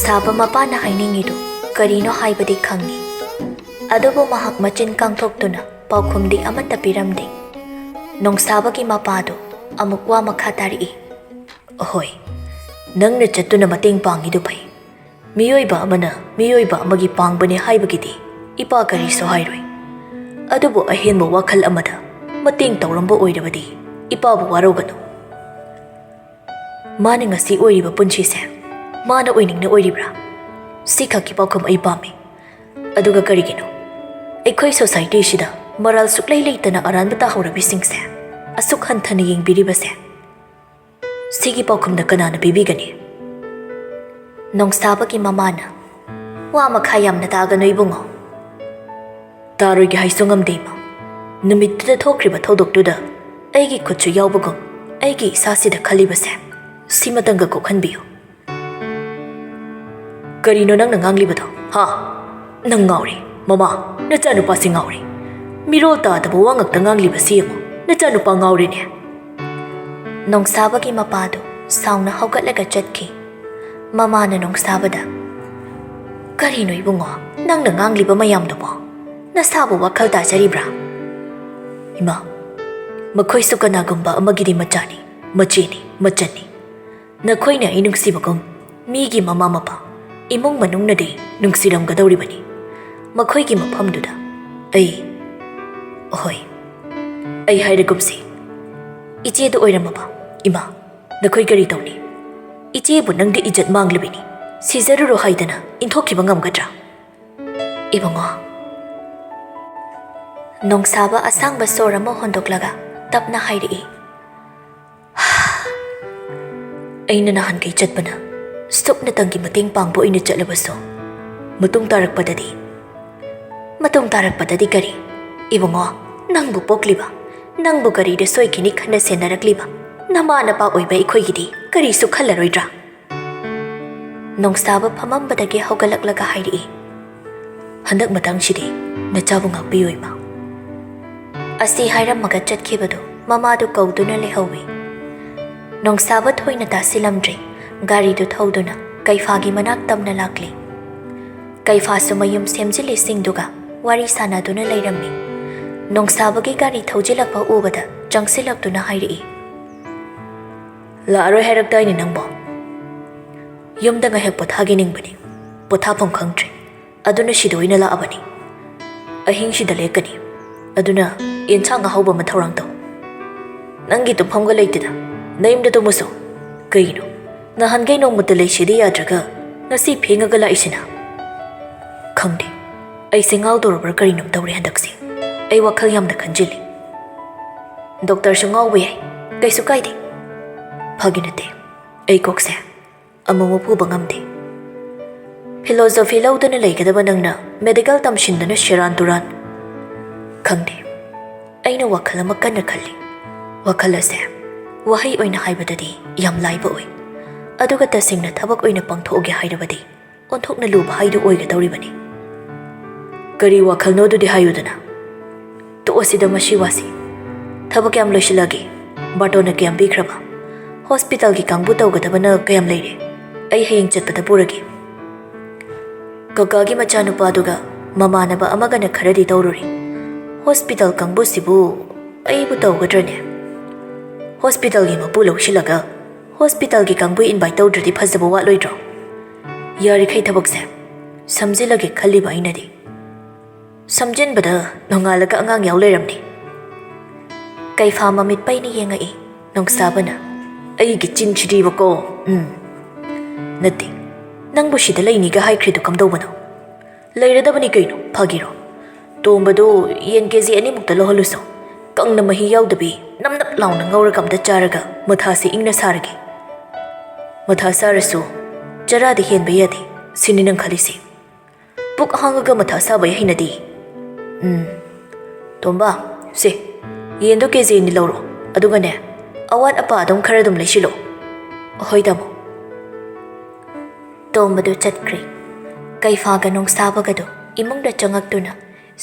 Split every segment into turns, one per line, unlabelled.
ꯅꯣꯡꯁꯥꯕ ꯃꯄꯥꯅ ꯍꯥꯏꯅꯤꯡꯉꯤꯗꯨ ꯀꯔꯤꯅꯣ ꯍꯥꯏꯕꯗꯤ ꯈꯪꯉꯤ, ꯑꯗꯨꯕꯨ ꯃꯍꯥꯛ ꯃꯆꯤꯟ ꯀꯥꯡꯊꯣꯛꯇꯨꯅ ꯄꯥꯎꯈꯨꯝꯗꯤ ꯑꯃꯠꯇ ꯄꯤꯔꯝꯗꯦ꯫ ꯅꯣꯡꯁꯥꯕꯒꯤ ꯃꯄꯥꯗꯨ ꯑꯃꯨꯛ ꯋꯥ ꯃꯈꯥ ꯇꯥꯔꯛꯏ꯫ "ꯑꯍꯣꯏ, ꯅꯪꯅ ꯆꯠꯇꯨꯅ ꯃꯇꯦꯡ ꯄꯥꯡꯉꯤꯗꯨ ꯐꯩ꯫ ꯃꯤꯑꯣꯏꯕ ꯑꯃꯅ ꯃꯤꯑꯣꯏꯕ ꯑꯃꯒꯤ ꯄꯥꯡꯕꯅꯤ ꯍꯥꯏꯕꯒꯤꯗꯤ ꯏꯄꯥ ꯀꯔꯤꯁꯨ ꯍꯥꯏꯔꯣꯏ꯫ ꯑꯗꯨꯕꯨ ꯑꯍꯦꯟꯕ ꯋꯥꯈꯜ ꯑꯃꯗ ꯃꯇꯦꯡ ꯇꯧꯔꯝꯕ ꯑꯣꯏꯔꯕꯗꯤ ꯏꯄꯥꯕꯨ ꯋꯥꯔꯧꯒꯅꯨ꯫ ꯃꯥꯅ ꯉꯁꯤ ꯑꯣꯏꯔꯤꯕ ꯄꯨꯟꯁꯤꯁꯦ ꯃꯥꯅ ꯑꯣꯏꯅꯤꯡꯅ ꯑꯣꯏꯔꯤꯕ꯭ꯔꯥ? ꯁꯤꯈꯛꯀꯤ ꯄꯥꯎꯈꯨꯝ ꯑꯩ ꯄꯥꯝꯃꯤ꯫ ꯑꯗꯨꯒ ꯀꯔꯤꯒꯤꯅꯣ ꯑꯩꯈꯣꯏ ꯁꯣꯁꯥꯏꯇꯤꯁꯤꯗ ꯃꯔꯥꯜ ꯁꯨꯛꯂꯩ ꯂꯩꯇꯅ ꯑꯔꯥꯟꯕ ꯇꯥꯍꯧꯔꯕꯤꯁꯤꯡꯁꯦ ꯑꯁꯨꯛ ꯍꯟꯊꯅ ꯌꯦꯡꯕꯤꯔꯤꯕꯁꯦ? ꯁꯤꯒꯤ ꯄꯥꯎꯈꯨꯝꯅ ꯀꯅꯥꯅ ꯄꯤꯕꯤꯒꯅꯤ?" ꯅꯣꯡꯁꯥꯕꯒꯤ ꯃꯃꯥꯅ, "ꯋꯥ ꯃꯈꯥ ꯌꯥꯝꯅ ꯇꯥꯒꯅꯨ ꯏꯕꯨꯡꯉꯣ." "ꯇꯥꯔꯣꯏꯒꯦ ꯍꯥꯏꯁꯨ ꯉꯝꯗꯦ ꯏꯃꯥ꯫ ꯅꯨꯃꯤꯠꯇꯨꯗ ꯊꯣꯛꯈ꯭ꯔꯤꯕ ꯊꯧꯗꯣꯛꯇꯨꯗ ꯑꯩꯒꯤ ꯈꯨꯠꯁꯨ ꯌꯥꯎꯕꯒꯨꯝ ꯑꯩꯒꯤ ꯏꯁꯥꯁꯤꯗ ꯈꯜꯂꯤꯕꯁꯦ ꯁꯤꯃꯇꯪꯒ ꯀꯣꯛꯍꯟꯕꯤꯌꯨ." "ꯀꯔꯤꯅꯣ ꯅꯪꯅ ꯉꯥꯡꯂꯤꯕꯗꯣ? ꯍꯥ? ꯅꯪ ꯉꯥꯎꯔꯦ ꯃꯃꯥ, ꯅꯆꯥꯅꯨꯄꯥꯁꯤ ꯉꯥꯎꯔꯦ꯫ ꯃꯤꯔꯣꯜ ꯇꯥꯗꯕ ꯋꯥ ꯉꯛꯇ ꯉꯥꯡꯂꯤꯕꯁꯤ ꯌꯦꯡꯉꯣ, ꯅꯆꯥꯅꯨꯄꯥ ꯉꯥꯎꯔꯦꯅꯦ." ꯅꯣꯡꯁꯥꯕꯒꯤ ꯃꯄꯥꯗꯨ ꯁꯥꯎꯅ ꯍꯧꯒꯠꯂꯒ ꯆꯠꯈꯤ꯫ ꯃꯃꯥꯅ ꯅꯣꯡꯁꯥꯕꯗ, "ꯀꯔꯤꯅꯣ ꯏꯕꯨꯡꯉꯣ ꯅꯪꯅ ꯉꯥꯡꯂꯤꯕ ꯃꯌꯥꯝꯗꯨꯕꯣ? ꯅꯁꯥꯕꯨ ꯋꯥꯈꯜ ꯇꯥꯖꯔꯤꯕ꯭ꯔꯥ?" "ꯏꯃꯥ, ꯃꯈꯣꯏꯁꯨ ꯀꯅꯥꯒꯨꯝꯕ ꯑꯃꯒꯤꯗꯤ ꯃꯆꯥꯅꯤ, ꯃꯆꯦꯅꯤ, ꯃꯆꯟꯅꯤ꯫ ꯅꯈꯣꯏꯅ ꯑꯩ ꯅꯨꯡꯁꯤꯕꯒꯨꯝ ꯃꯤꯒꯤ ꯃꯃꯥ ꯃꯄꯥ, ꯏꯃꯨꯡ ꯃꯅꯨꯡꯅꯗꯤ ꯅꯨꯡꯁꯤꯔꯝꯒꯗꯧꯔꯤꯕꯅꯤ꯫ ꯃꯈꯣꯏꯒꯤ ꯃꯐꯝꯗꯨꯗ ꯍꯣꯏ, ꯑꯩ ꯍꯥꯏꯔꯒꯨꯝꯁꯤ, ꯏꯆꯦꯗꯨ ꯑꯣꯏꯔꯝꯃꯕ ꯏꯃꯥ, ꯅꯈꯣꯏ ꯀꯔꯤ ꯇꯧꯅꯤ? ꯏꯆꯦꯕꯨ ꯅꯪꯗꯤ ꯏꯖꯠ ꯃꯥꯡꯂꯤꯕꯅꯤ, ꯁꯤꯖꯔꯨꯔꯣ ꯍꯥꯏꯗꯅ ꯏꯟꯊꯣꯛꯈꯤꯕ ꯉꯝꯒꯗ꯭ꯔꯥ?" "ꯏꯕꯨꯡꯉꯣ." ꯅꯣꯡꯁꯥꯕ ꯑꯁꯥꯡꯕ ꯁꯣꯔ ꯑꯃ ꯍꯣꯟꯗꯣꯛꯂꯒ ꯇꯞꯅ ꯍꯥꯏꯔꯛꯏ꯫ "ꯑꯩꯅ ꯅꯍꯥꯟꯈꯩ ꯆꯠꯄꯅ ꯁꯨꯞꯅꯇꯪꯒꯤ ꯃꯇꯦꯡ ꯄꯥꯡꯕ ꯑꯣꯏꯅ ꯆꯠꯂꯕꯁꯨ ꯃꯇꯨꯡ ꯇꯥꯔꯛꯄꯗꯗꯤ ꯀꯔꯤ? ꯏꯕꯨꯡꯉꯣ, ꯅꯪꯕꯨ ꯄꯣꯛꯂꯤꯕ, ꯅꯪꯕꯨ ꯀꯔꯤꯗ ꯁꯣꯏꯈꯤꯅꯤ ꯈꯟꯅ ꯁꯦꯟꯅꯔꯛꯂꯤꯕ ꯅꯃꯥ ꯅꯄꯥ ꯑꯣꯏꯕ ꯑꯩꯈꯣꯏꯒꯤꯗꯤ ꯀꯔꯤꯁꯨ ꯈꯜꯂꯔꯣꯏꯗ꯭ꯔꯥ?" ꯅꯣꯡꯁꯥꯕ ꯐꯃꯝꯕꯗꯒꯤ ꯍꯧꯒꯠꯂꯛꯂꯒ ꯍꯥꯏꯔꯛꯏ꯫ "ꯍꯟꯗꯛ ꯃꯇꯥꯡꯁꯤꯗꯤ ꯅꯆꯥꯕꯨ ꯉꯥꯛꯄꯤꯌꯨ ꯏꯃꯥ." ꯑꯁꯤ ꯍꯥꯏꯔꯝꯃꯒ ꯆꯠꯈꯤꯕꯗꯨ ꯃꯃꯥꯗꯨ ꯀꯧꯗꯨꯅ ꯂꯩꯍꯧꯏ꯫ ꯅꯣꯡꯁꯥꯕ ꯊꯣꯏꯅ ꯇꯥꯁꯤꯜꯂꯝꯗ꯭ꯔꯦ ꯒꯥꯔꯤꯗꯨ ꯊꯧꯗꯨꯅ ꯀꯩꯐꯥꯒꯤ ꯃꯅꯥꯛ ꯇꯝꯅ ꯂꯥꯛꯂꯤ꯫ ꯀꯩꯐꯥꯁꯨ ꯃꯌꯨꯝ ꯁꯦꯝꯖꯤꯜꯂꯤꯁꯤꯡꯗꯨꯒ ꯋꯥꯔꯤ ꯁꯥꯟꯅꯗꯨꯅ ꯂꯩꯔꯝꯃꯤ꯫ ꯅꯣꯡꯁꯥꯕꯒꯤ ꯒꯥꯔꯤ ꯊꯧꯖꯤꯜꯂꯛꯄ ꯎꯕꯗ ꯆꯪꯁꯤꯜꯂꯛꯇꯨꯅ ꯍꯥꯏꯔꯛꯏ꯫ "ꯂꯥꯛꯑꯔꯣꯏ ꯍꯥꯏꯔꯛꯇꯥꯏꯅꯦ ꯅꯪꯕꯣ?" "ꯌꯨꯝꯗ ꯉꯥꯏꯍꯥꯛ ꯄꯣꯊꯥꯒꯦ ꯅꯤꯡꯕꯅꯤ, ꯄꯣꯊꯥꯐꯝ ꯈꯪꯗ꯭ꯔꯦ, ꯑꯗꯨꯅ ꯁꯤꯗ ꯑꯣꯏꯅ ꯂꯥꯛꯑꯕꯅꯤ꯫ ꯑꯍꯤꯡꯁꯤꯗ ꯂꯦꯛꯀꯅꯤ, ꯑꯗꯨꯅ ꯌꯦꯟꯁꯥꯡ ꯑꯍꯥꯎꯕ ꯑꯃ ꯊꯧꯔꯥꯡ ꯇꯧ꯫ ꯅꯪꯒꯤ ꯇꯨꯝꯐꯝꯒ ꯂꯩꯇꯦꯗ, ꯅꯌꯨꯝꯗ ꯇꯨꯝꯃꯨꯁꯣ꯫ ꯀꯩꯒꯤꯅꯣ ꯅꯍꯥꯟꯒꯩ ꯅꯣꯡꯃꯇ ꯂꯩꯁꯤꯗꯤ ꯌꯥꯗ꯭ꯔꯒ ꯉꯁꯤ ꯐꯦꯡꯉꯒ ꯂꯥꯛꯏꯁꯤꯅ?" "ꯈꯪꯗꯦ, ꯑꯩꯁꯦ ꯉꯥꯎꯗꯧꯔꯕ꯭ꯔꯥ ꯀꯔꯤꯅꯣꯝ ꯇꯧꯔꯦ ꯍꯟꯗꯛꯁꯦ꯫ ꯑꯩ ꯋꯥꯈꯜ ꯌꯥꯝꯅ ꯈꯟꯖꯤꯜꯂꯤ." "ꯗꯣꯛꯇꯔꯁꯨ ꯉꯥꯎꯕ ꯌꯥꯏ, ꯀꯩꯁꯨ ꯀꯥꯏꯗꯦ." "ꯐꯥꯒꯤ ꯅꯠꯇꯦ, ꯑꯩ ꯀꯣꯛꯁꯦ ꯑꯃꯨꯛ ꯄꯨꯕ ꯉꯝꯗꯦ꯫ ꯐꯤꯂꯣꯁꯣꯐꯤ ꯂꯧꯗꯨꯅ ꯂꯩꯒꯗꯕ ꯅꯪꯅ ꯃꯦꯗꯤꯀꯦꯜ ꯇꯝꯁꯤꯟꯗꯨꯅ ꯁꯦꯔꯥꯟ ꯇꯨꯔꯥꯟ." "ꯈꯪꯗꯦ, ꯑꯩꯅ ꯋꯥꯈꯜ ꯑꯃ ꯀꯟꯅ ꯈꯜꯂꯤ꯫ ꯋꯥꯈꯜ ꯑꯁꯦ ꯋꯥꯍꯩ ꯑꯣꯏꯅ ꯍꯥꯏꯕꯗꯗꯤ ꯌꯥꯝ ꯂꯥꯏꯕ ꯑꯣꯏ, ꯑꯗꯨꯒ ꯇꯁꯦꯡꯅ ꯊꯕꯛ ꯑꯣꯏꯅ ꯄꯥꯡꯊꯣꯛꯑꯒꯦ ꯍꯥꯏꯔꯕꯗꯤ ꯑꯣꯟꯊꯣꯛꯅ ꯂꯨꯕ ꯍꯥꯏꯗꯨ ꯑꯣꯏꯒꯗꯧꯔꯤꯕꯅꯤ." "ꯀꯔꯤ ꯋꯥꯈꯜꯅꯣ ꯑꯗꯨꯗꯤ ꯍꯥꯏꯌꯨꯗꯅ?" "ꯇꯣꯛꯑꯁꯤꯗ ꯃꯁꯤ ꯋꯥꯁꯤ꯫ ꯊꯕꯛ ꯀꯌꯥꯝ ꯂꯣꯏꯁꯤꯜꯂꯒꯦ? ꯕꯥꯔꯇꯣꯟꯅ ꯀꯌꯥꯝ ꯄꯤꯈ꯭ꯔꯕ? ꯍꯣꯁꯄꯤꯇꯥꯜꯒꯤ ꯀꯥꯡꯕꯨ ꯇꯧꯒꯗꯕꯅ ꯀꯌꯥꯝ ꯂꯩꯔꯦ? ꯑꯩ ꯍꯌꯦꯡ ꯆꯠꯄꯗ ꯄꯨꯔꯒꯦ." "ꯀꯀꯥꯒꯤ ꯃꯆꯥꯅꯨꯄꯥꯗꯨꯒ ꯃꯃꯥꯟꯅꯕ ꯑꯃꯒꯅ ꯈꯔꯗꯤ ꯇꯧꯔꯨꯔꯤ꯫ ꯍꯣꯁꯄꯤꯇꯥꯜ ꯀꯥꯡꯕꯨꯁꯤꯕꯨ ꯑꯩꯕꯨ ꯇꯧꯒꯗ꯭ꯔꯅꯦ? ꯍꯣꯁꯄꯤꯇꯥꯜꯒꯤ ꯃꯄꯨ ꯂꯧꯁꯤꯜꯂꯒ ꯍꯣꯁꯄꯤꯇꯥꯜꯒꯤ ꯀꯥꯡꯕꯨ ꯏꯟꯚꯥꯏꯠ ꯇꯧꯗ꯭ꯔꯗꯤ ꯐꯖꯕ ꯋꯥꯠꯂꯣꯏꯗ꯭ꯔꯣ? ꯌꯥꯔꯤꯈꯩ ꯊꯕꯛꯁꯦ ꯁꯝꯖꯤꯜꯂꯒꯦ ꯈꯜꯂꯤꯕ ꯑꯩꯅꯗꯤ꯫ ꯁꯝꯖꯤꯟꯕꯗ ꯅꯣꯡꯉꯥꯜꯂꯒ ꯑꯉꯥꯡ ꯌꯥꯎ ꯂꯩꯔꯝꯅꯤ." ꯀꯩꯐꯥ ꯃꯃꯤꯠ ꯄꯩꯅ ꯌꯦꯡꯉꯛꯏ ꯅꯣꯡꯁꯥꯕꯅ꯫ "ꯑꯩꯒꯤ ꯆꯤꯟꯁꯤꯗꯤꯕꯀꯣ, ꯅꯠꯇꯦ, ꯅꯪꯕꯨ ꯁꯤꯗ ꯂꯩꯅꯤꯒ ꯍꯥꯏꯈ꯭ꯔꯤꯗꯨ ꯀꯝꯗꯧꯕꯅꯣ? ꯂꯩꯔꯗꯕꯅꯤ ꯀꯩꯅꯣ, ꯐꯥꯒꯤꯔꯣ? ꯇꯣꯝꯕꯗꯣ ꯌꯦꯟ KG 2 ꯂꯧꯍꯜꯂꯨꯁꯣ, ꯀꯪꯅ ꯃꯍꯤ ꯌꯥꯎꯗꯕꯤ ꯅꯞ ꯂꯥꯎꯅ ꯉꯧꯔꯒ ꯑꯝꯇ ꯆꯥꯔꯒ ꯃꯊꯥꯁꯤ ꯏꯪꯅ ꯁꯥꯔꯒꯦ." "ꯃꯊꯥ ꯁꯥꯔꯁꯨ ꯆꯔꯥꯗꯤ ꯍꯦꯟꯕ ꯌꯥꯗꯦ, ꯁꯤꯅꯤ ꯅꯪ ꯈꯜꯂꯤꯁꯦ? ꯄꯨꯛ ꯍꯥꯡꯉꯒ ꯃꯊꯥ ꯁꯥꯕ ꯍꯩꯅꯗꯦ." "ꯇꯣꯝꯕ, ꯁꯦ ꯌꯦꯟꯗꯣ KG 2 ꯂꯧꯔꯣ, ꯑꯗꯨꯒꯅꯦ ꯑꯋꯥꯠ ꯑꯄꯥ ꯑꯗꯨꯝ ꯈꯔ ꯑꯗꯨꯝ ꯂꯩꯁꯤꯜꯂꯣ." "ꯍꯣꯏ ꯇꯥꯃꯣ." ꯇꯣꯝꯕꯗꯨ ꯆꯠꯈ꯭ꯔꯦ꯫ ꯀꯩꯐꯥꯒ ꯅꯣꯡꯁꯥꯕꯒꯗꯨ ꯏꯃꯨꯡꯗ ꯆꯪꯉꯛꯇꯨꯅ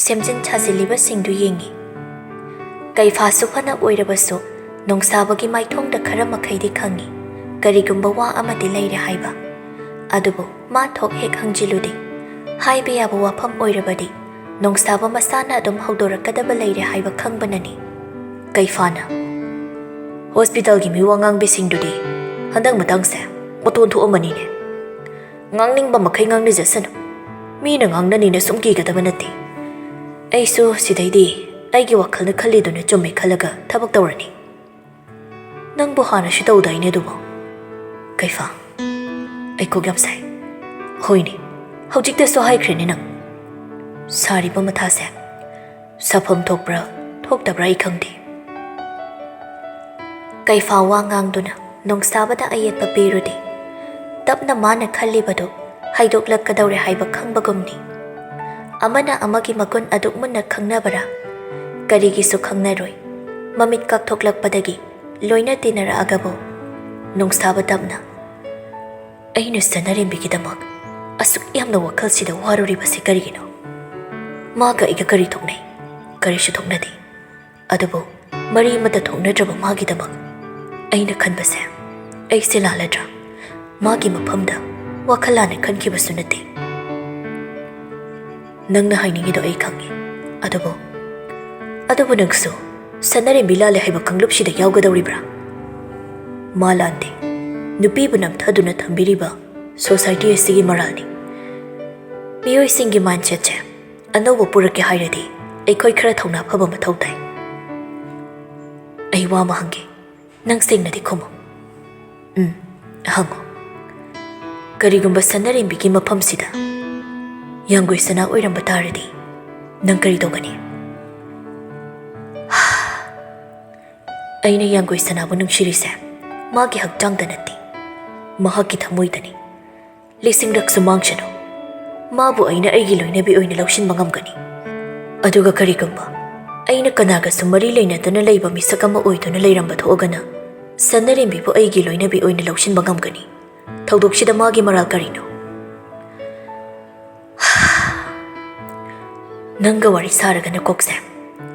ꯁꯦꯝꯖꯤꯟ ꯁꯥꯖꯤꯜꯂꯤꯕꯁꯤꯡꯗꯨ ꯌꯦꯡꯉꯤ꯫ ꯀꯩꯐꯥꯁꯨ ꯐꯅ ꯑꯣꯏꯔꯕꯁꯨ ꯅꯣꯡꯁꯥꯕꯒꯤ ꯃꯥꯏꯊꯣꯡꯗ ꯈꯔ ꯃꯈꯩꯗꯤ ꯈꯪꯉꯤ ꯀꯔꯤꯒꯨꯝꯕ ꯋꯥ ꯑꯃꯗꯤ ꯂꯩꯔꯦ ꯍꯥꯏꯕ꯫ Adubu ma thok hek hangjilude. Haiba yaba wafam oirabadi. Nongsaba masana adum haudorakadaba leire haiba khangbanani. Kaifana. Hospital gi mi wangang besingdudi. Handang matangse. Moton thu amanine. Ngangning ba makai ngangni jasanu. Mi na ngangnani na sumki gadaba nati. Aisu sidaidi. Aigi wakhalna khaliduna chumme khalaga thabak tawrani. Nangbu hana shi tawdaine dubo. Kaifa. Ai kog yam sai. Hoine. Hojikta so haikhrini nang. Sari ba mathase. Sapham thokbra thoktabra I khangdi. Kaifa wangang duna nongsabada ayet papirudi. Tapna mana khallibadu haidoklak kadawre haiba khangbagumni. Amana amagi magun aduk munna khangnabara. Karigi su khangnaroi. Mamit kak thoklak padagi loina tinara agabo. Nongsaba tapna. Ainu sanarimbigidamak asuk yamna wakhalsida waruribasi karigino. Maga iga kari thoknai. Karishu thoknadi. Adubo mari mata thoknadraba magidamak. Aina khanbase. Aise laladra. Magi maphamda wakhalana khankibasu nate. Nangna hainingido ai khangi. Adubo nangsu sanarimbi lale haiba khanglupsida yawgadawribra. Malande. Nupibu namthaduna thambiriba society asigi maralni. Miyoi singi mindset anauba purake hairadi aikoi khara thongna phaba mathau tai. Ai wa ma hangi nang singnadi khomo. Hango. Karigumba sanarimbi gi maphamsida yangoi sana oiramba taradi nang kari dogani. Aina yangoi sana bu nungsirise magi hakjangda nati. Mahaki thamoidani. Lising rak sumangshano. Mabu aina aigi loinabi oina laushin mangamgani. Aduga karigumba. Aina kanaga sumari leinatana leiba misakama oiduna leiramba thoogana. Sanarimbi bu aigi loinabi oina laushin mangamgani. Thawdokshida magi maral karino. Nanga wari saragana kokse.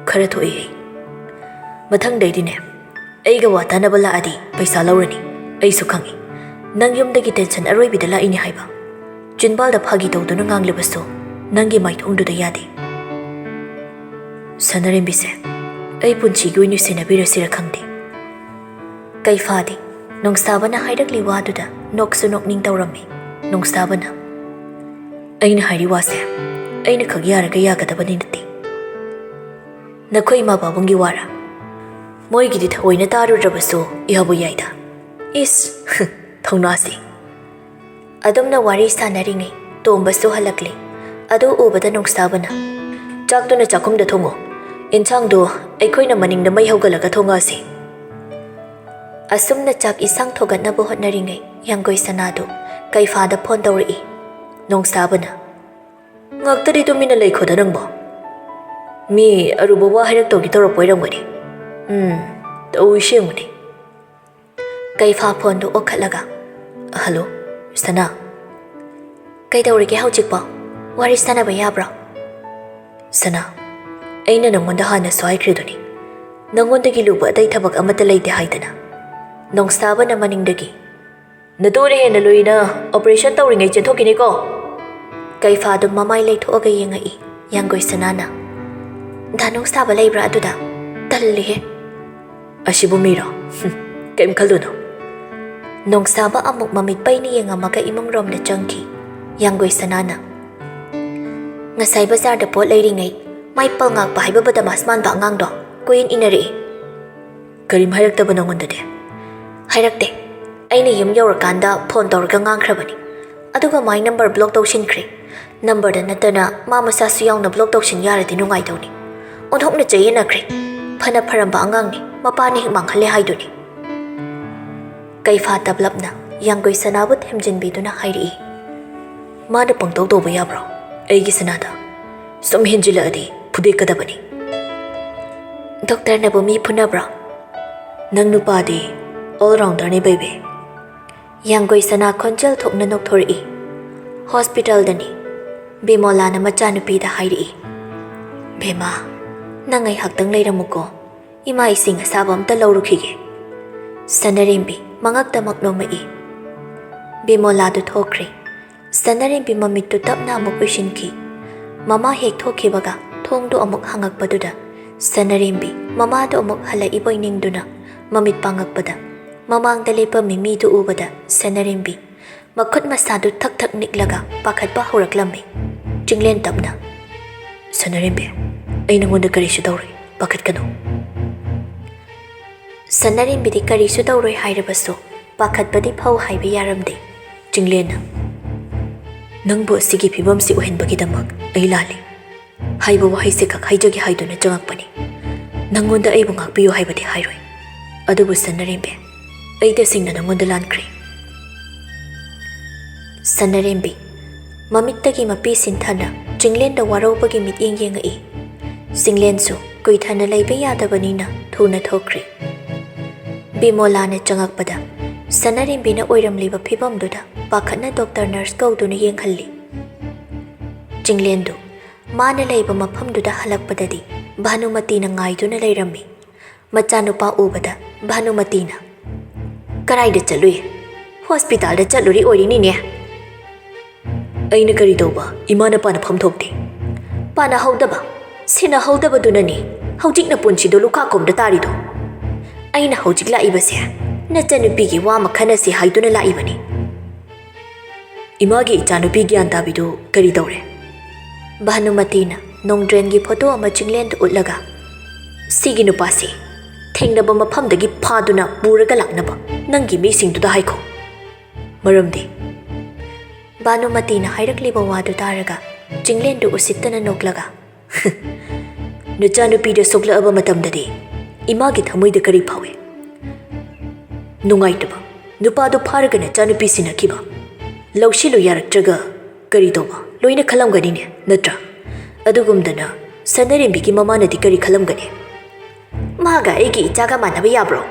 Khara thoi ai. Mathang daidine. Aiga watanaba laadi paisa laurani. Ai su khangi. Nang yumdagi tension aroibida la ini haiba. Jinbalda phagi tawduna nganglibasu nangi maithongduda yade. Sanarimbise ai punchigi oinu senabirasira khangde. Kaifadi nongsabana hairakli waduda noksu nokning tawrami. Nongsabana aina hairi wase aina khagyaraga yagadabani nati. Nakhoi ma babungi wara. Moigidi thaoina tarudrabasu yabu yaida. Is Thongnasi. Adumna wari sanaringai tombasu halakli. Adu ubada nongsabana. Chakduna chakumda thongo. Inchangdo aikoina maningda mai hogalaga thongasi. Asumna chak isang thogatnabu hotnaringai yangoi sanadu kaifada phone tawri. Nongsabana. Ngaktari tumina leikhoda nangbo. Mi aruba wa hairak tawgi tawrapoirangani. Tawi shenguni. Kaifa phone do okhalaga. Hello, Sana. Kaidawrige haujikpa. Wari sana ba yabra? Sana. Aina nangonda hana soikhriduni. Nangondagi luba atai thabak amata leite haidana. Nongsaba na maningdagi. Nadore hena loina operation tawringai chenthokini ko. Kaifa do mamai leithoga yengai yangoi sanana. Danong saba leibra aduda. Tallihe. Ashibu mira. Kem khaluno. Nongsaba amuk mamit paini yengamaga imong rom na changki. Yangoi sanana. Ngasai bazar da pot leiringai. Mai pal ngak pa haiba bada masman ba ngang do. Kuyin inari. Karim hairak taba nangondade. Hairak de. Aina yum yaurakanda phone tawraga ngangkhrabani. Aduga my number block tawshinkri. Number da natana mama sasu yauna block tawshin yaradi nungai tawni. Onhokna chayenakri. Phana pharamba angangni mapani mangkhale haiduni. Kaifa tablapna yangoi sanabut hemjinbiduna hairi. Mada pangtaw tawba yabro. Aigi sanada. Sum hinjila adi phudekadabani. Doctor na bumi phunabra. Nang nupadi all rounder ni baby. Yangoi sana khonjal thokna nokthori. Hospital dani. Bemola na machanupi da hairi. Bema nangai haktang leiramuko. Ima ising asabam ta lawrukhige. Sanarimbi mangak tamak no mai. Bemola du thokri Sanarimbi mamittu tapna amuk uishinki. Mama hek thokibaga thongdu amuk hangakpaduda Sanarimbi mamadu amuk halaiba iningduna mamit pangakpada mamangda lepa mimidu ubada Sanarimbi makhut masadu thak niklaga pakhatpa hauraklammi. Chinglen tapna Sanarimbi ai nangonda karisu tawroi pakhatkanu. Sanarimbi di karisu tawroi hairabasu pakhatpadi phau haiba yaramde. Chinglena nangbu asigi phibamsi uhenbagidamak ai lali haiba wahaise kak haijagi haiduna changakpani nangonda aibu ngakpiyo haibadi hairoi adubu Sanarimbi ai tasingna nangonda lankri. Sanarimbi mamittagi mapi sinthana Chinglenda warobagi mityeng yengai Singlensu kuithana laiba yadabanina thuna thokri. Bimolana changakpada Sanarimbi na oiramliba phibamduda pakhatna doctor nurse kauduna yenghalli. Chinglendu mana laiba mafamduda halakpadadi Bhanumati na ngaiduna lairammi. Machanupa ubada Bhanumati na karaida chalui hospital da chaluri oirini ne. Aina kari tauba imana pana phamthokte pana haudaba sina haudaba dunani haujikna punchido luka komda tarido aina haujik laibase nachanupigi wa makhanasi haiduna laibani. Imagi ichanupi gyan tabidu kari tawre. Bhanumatina nongdrengi photo ama Chinglen utlaga sigi nupasi thengnaba mafamdagi phaduna puraga laknaba nangi misingduda haiko maramdi. Bhanumatina hairakliba wadu taraga Chinglendu usittana noklaga nachanupida soklaba matamdadi imagi thamoida kari phawe nungaitaba nupadu pharaga nachanupi sinakiba lausilu yaraktraga kari toba loina khalamgani ne natra adugumdana Sanarimbi mamanadi kari khalamgani maga aigi ichaga manaba yabro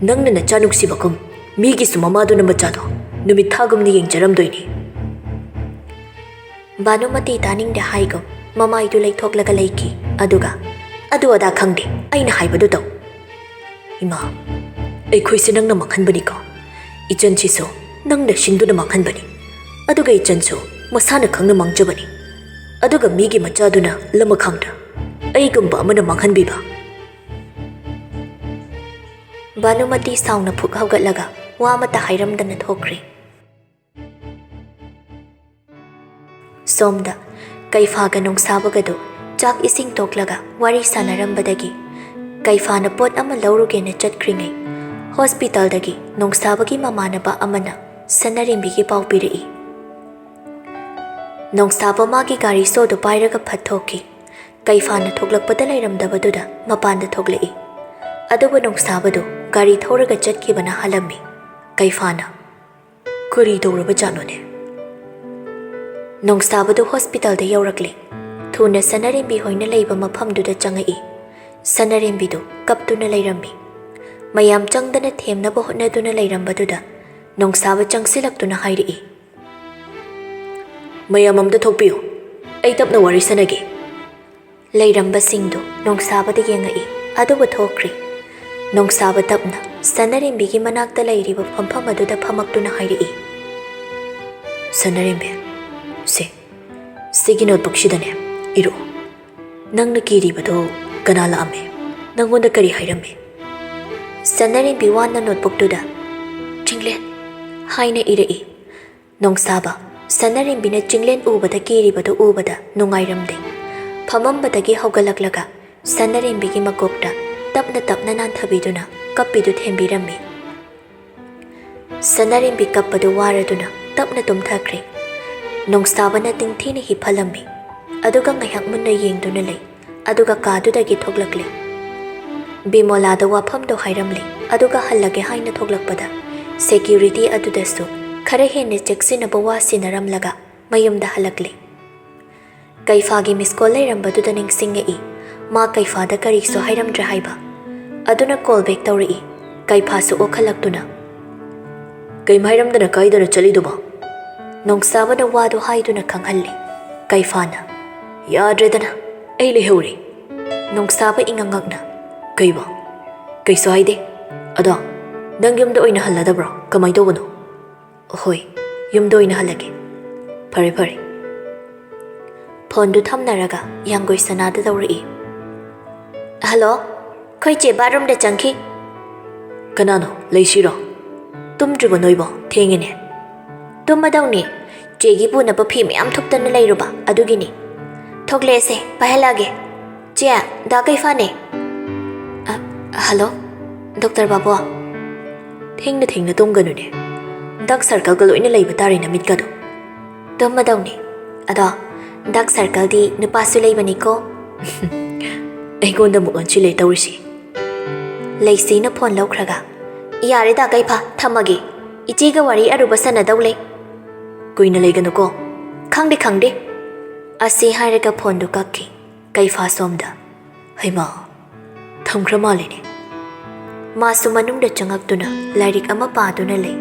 nangna nachanuksibakum migi su mamaduna machado numit thagumni yengjaramdoini. Bhanumati taningda haigum mamaidu laithoklaga laiki aduga adu ada khangde aina haibadu taw. Ima aikhoise nangna manghanbani ko ichanchiso nangna sinduna manghanbani aduga ichanchu masana khangna mangjabani aduga migi machaduna lama khangda aigumba amana manghanbiba. Bhanumati sauna phuk haugatlaga wa mata hairamdana thokri. Somda Kaifaga nongsabagado chak ising toklaga wari sanarambadagi Kaifana pot ama laurugena chatkringai hospital dagi nongsabagi mamanaba amana Sanarimbi pau pirai. Nongsaba magi gari sodo pairaga phathoki Kaifana thoklakpada lairamdabaduda mapanda thoklai aduba nongsabado gari thoraga chatkibana halammi. Kaifana kuri dawraba janone. Nongsabadu hospital da yaurakli thuna Sanarimbi hoina leiba mafamduda changai Sanarimbidu kaptuna leirammi mayam changdana themnaba hotnaduna leirambaduda nongsaba changsilaktuna hairi mayam amda thokpiyo ai tapna wari sanage leiramba singdu nongsabada yengai aduba thokri nongsaba tapna Sanarimbi manakta leiriba phampham aduda phamaktuna hairi. Sanarimbi se sigi notebook shidane iro nangna kiribado kana laame nangonda kari hairame. Sanarimbi wana notebook tuda Chinglen haina irai. Nongsaba Sanarimbi na Chinglen ubada kiribado ubada nungairamde phamambadagi haugalaklaga Sanarimbi makokta tapna nanthabiduna kappidu thembirammi. Sanarimbi kappadu waraduna tapna tumthakri. Nongsabana tingthina hiphalammi aduga ngaiyak munna yengduna lei aduga kadudagi thoklakli. Bimolada wafamdo hairamli aduga hallage haina thoklakpada security adudasu khara henne cheksinaba wasinaramlaga mayumda halakli. Kaifagi miskol lairambaduda ningsingai ma kaifada kariso hairamdra haiba aduna call back tawri kaifasu okhalaktuna kaim hairamdana kaidana chaliduba. Nongsabana wadu haiduna kanghalli Kaifana yadredana ai lehauri. Nongsaba ingangakna kaiba kaiso haide ada nang yumda oina halladabra kamai tawano hoi yumda oina halage ꯐꯔꯦ ꯐꯔꯦ ꯐꯣꯟꯗꯨ ꯊꯝꯅꯔꯒ ꯌꯥꯡꯒꯣꯏ ꯁꯅꯥꯗ ꯇꯧꯔꯛꯏ hello ꯑꯩꯈꯣꯏ ꯆꯦ ꯕꯥꯠꯔꯨꯝꯗ ꯆꯪꯈꯤ ꯀꯅꯥꯅꯣ ꯂꯩꯁꯤꯔꯣ ꯇꯨꯝꯗ꯭ꯔꯤꯕꯣ ꯅꯣꯏꯕꯣ ꯊꯦꯡꯉꯦꯅꯦ ꯇꯨꯝꯃꯗꯧꯅꯤ ꯆꯦꯒꯤ ꯄꯨꯅꯕ ꯐꯤ ꯃꯌꯥꯝ ꯊꯨꯞꯇꯅ ꯂꯩꯔꯨꯕ ꯑꯗꯨꯒꯤꯅꯤ ꯊꯣꯛꯂꯛꯑꯁꯦ ꯄꯥꯏꯍꯜꯂꯛꯑꯒꯦ ꯆꯦ ꯗꯥ ꯀꯩꯐꯥꯅꯦ ꯍꯜꯂꯣ ꯗꯣꯛꯇꯔ ꯕꯥꯕꯨ ꯊꯦꯡꯅ ꯊꯦꯡꯅ ꯇꯨꯝꯒꯅꯨꯅꯦ ꯗꯥꯛ ꯁꯔꯀꯜꯒ ꯂꯣꯏꯅ ꯂꯩꯕ ꯇꯥꯔꯦ ꯅꯃꯤꯠꯀꯗꯣ ꯇꯨꯝꯃꯗꯧꯅꯤ ꯑꯗꯣ ꯗꯥꯛ ꯁꯔꯀꯜꯗꯤ ꯅꯨꯄꯥꯁꯨ ꯂꯩꯕꯅꯤꯀꯣ ꯑꯩꯉꯣꯟꯗ ꯑꯃꯨꯛ ꯑꯣꯟꯁꯤꯜꯂꯦ ꯇꯧꯔꯤꯁꯤ ꯂꯩꯁꯤꯅ ꯐꯣꯟ ꯂꯧꯈ꯭ꯔꯒ ꯌꯥꯔꯦ ꯗꯥ ꯀꯩꯐꯥ ꯊꯝꯃꯒꯦ ꯏꯆꯦꯒ ꯋꯥꯔꯤ ꯑꯔꯨꯕ ꯁꯥꯟꯅꯗꯧ ꯂꯩ ꯀꯨꯏꯅ ꯂꯩꯒꯅꯨꯀꯣ ꯈꯪꯗꯦ ꯈꯪꯗꯦ ꯑꯁꯤ ꯍꯥꯏꯔꯒ ꯐꯣꯟꯗꯨ ꯀꯛꯈꯤ ꯀꯩꯐꯥ ꯁꯣꯝꯗ ꯍꯩꯃꯥ ꯊꯝꯈ꯭ꯔ ꯃꯥꯜꯂꯤꯅꯦ ꯃꯥꯁꯨ ꯃꯅꯨꯡꯗ ꯆꯪꯉꯛꯇꯨꯅ ꯂꯥꯏꯔꯤꯛ ꯑꯃ ꯄꯥꯗꯨꯅ ꯂꯩ